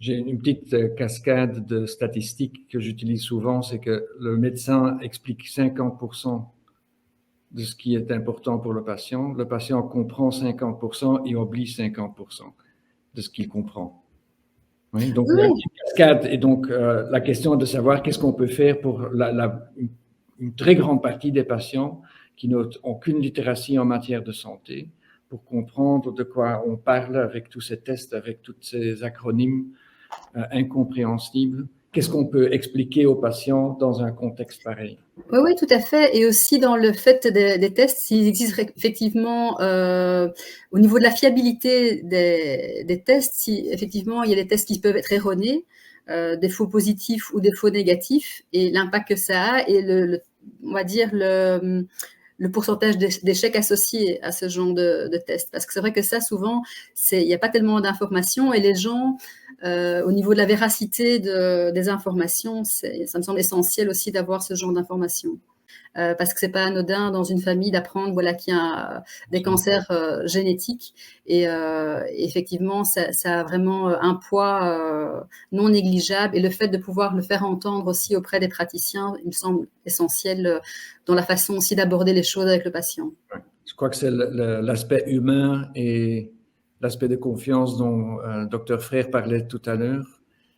J'ai une petite cascade de statistiques que j'utilise souvent, c'est que le médecin explique 50% de ce qui est important pour le patient comprend 50% et oublie 50% de ce qu'il comprend. Oui, donc il y a une cascade et donc la question de savoir qu'est-ce qu'on peut faire pour une très grande partie des patients qui n'ont aucune littératie en matière de santé pour comprendre de quoi on parle avec tous ces tests, avec tous ces acronymes incompréhensibles. Qu'est-ce qu'on peut expliquer aux patients dans un contexte pareil? Oui, oui, tout à fait. Et aussi dans le fait des tests, s'il existe effectivement, au niveau de la fiabilité des tests, si effectivement il y a des tests qui peuvent être erronés, des faux positifs ou des faux négatifs, et l'impact que ça a, et on va dire le pourcentage d'échecs associés à ce genre de tests. Parce que c'est vrai que ça, souvent, il n'y a pas tellement d'informations, et les gens, au niveau de la véracité des informations, ça me semble essentiel aussi d'avoir ce genre d'informations. Parce que c'est pas anodin dans une famille d'apprendre voilà, qu'il y a des cancers génétiques. Et effectivement, ça a vraiment un poids non négligeable. Et le fait de pouvoir le faire entendre aussi auprès des praticiens, il me semble essentiel dans la façon aussi d'aborder les choses avec le patient. Je crois que c'est l'aspect humain et l'aspect de confiance dont Dr Frère parlait tout à l'heure.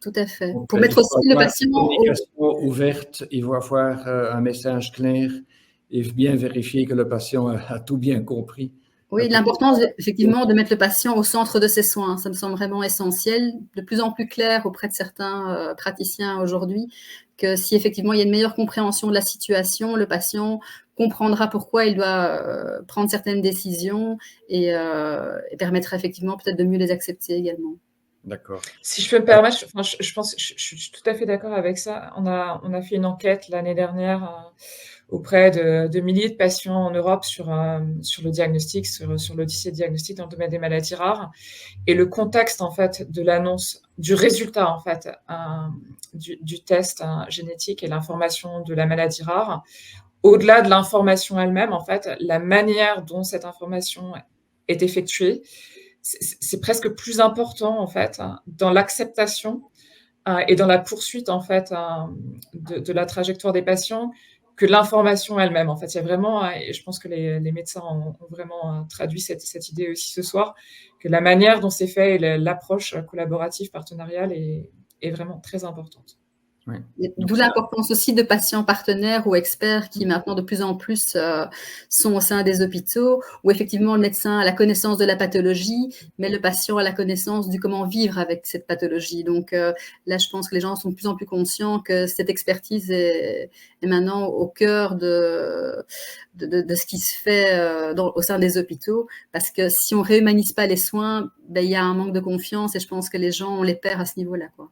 Tout à fait. Donc, Pour mettre aussi le patient... Une communication ouverte, il faut avoir un message clair et bien vérifier que le patient a tout bien compris. Oui, l'importance effectivement de mettre le patient au centre de ses soins, ça me semble vraiment essentiel, de plus en plus clair auprès de certains praticiens aujourd'hui, que si effectivement il y a une meilleure compréhension de la situation, le patient comprendra pourquoi il doit prendre certaines décisions et permettra effectivement peut-être de mieux les accepter également. D'accord. Si je peux me permettre, je pense, je suis tout à fait d'accord avec ça. On a fait une enquête l'année dernière auprès de milliers de patients en Europe sur le diagnostic, sur l'Odyssée de diagnostic dans le domaine des maladies rares. Et le contexte, en fait, de l'annonce, du résultat, en fait, du test génétique et l'information de la maladie rare, au-delà de l'information elle-même, en fait, la manière dont cette information est effectuée, c'est presque plus important, en fait, dans l'acceptation et dans la poursuite, en fait, de la trajectoire des patients que l'information elle-même. En fait, il y a vraiment, et je pense que les médecins ont vraiment traduit cette idée aussi ce soir, que la manière dont c'est fait et l'approche collaborative, partenariale est vraiment très importante. Oui. D'où l'importance aussi de patients partenaires ou experts qui maintenant de plus en plus sont au sein des hôpitaux, où effectivement le médecin a la connaissance de la pathologie, mais le patient a la connaissance du comment vivre avec cette pathologie. Donc là, je pense que les gens sont de plus en plus conscients que cette expertise est maintenant au cœur de ce qui se fait au sein des hôpitaux, parce que si on réhumanise pas les soins, ben, il y a un manque de confiance et je pense que les gens, on les perd à ce niveau-là, quoi.